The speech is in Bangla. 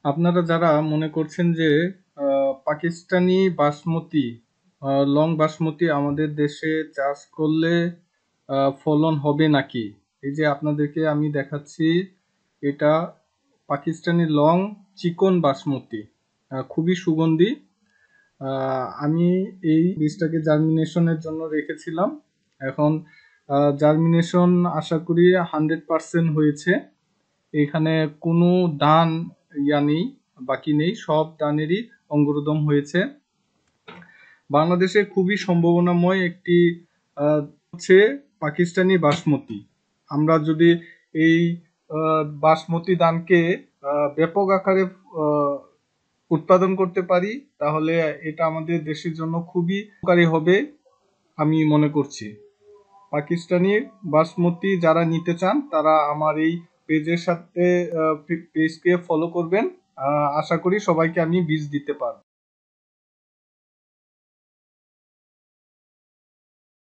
আপনারা যারা মনে করছেন যে পাকিস্তানি বাসমতি লং বাসমতি আমাদের দেশে চাষ করলে ফলন হবে নাকি, এই যে আপনাদেরকে আমি দেখাচ্ছি, এটা পাকিস্তানি লং চিকন বাসমতি, খুবই সুগন্ধি। আমি এই বীজটাকে জার্মিনেশনের জন্য রেখেছিলাম। এখন জার্মিনেশন আশা করি 100% হয়েছে। এখানে কোনো দান নেই, বাকি নেই, সব দানেরই অঙ্কুরোদগম হয়েছে। বাংলাদেশে খুবই সম্ভাবনাময় একটি হচ্ছে পাকিস্তানি বাসমতি। আমরা যদি এই বাসমতি ধানকে ব্যাপক আকারে আহ, উৎপাদন করতে পারি, তাহলে এটা আমাদের দেশের জন্য খুবই উপকারী হবে আমি মনে করছি। পাকিস্তানি বাসমতি যারা নিতে চান তারা আমার এই পেজের সাথে পেজকে ফলো করবেন। আশা করি সবাইকে আমি বীজ দিতে পারবো।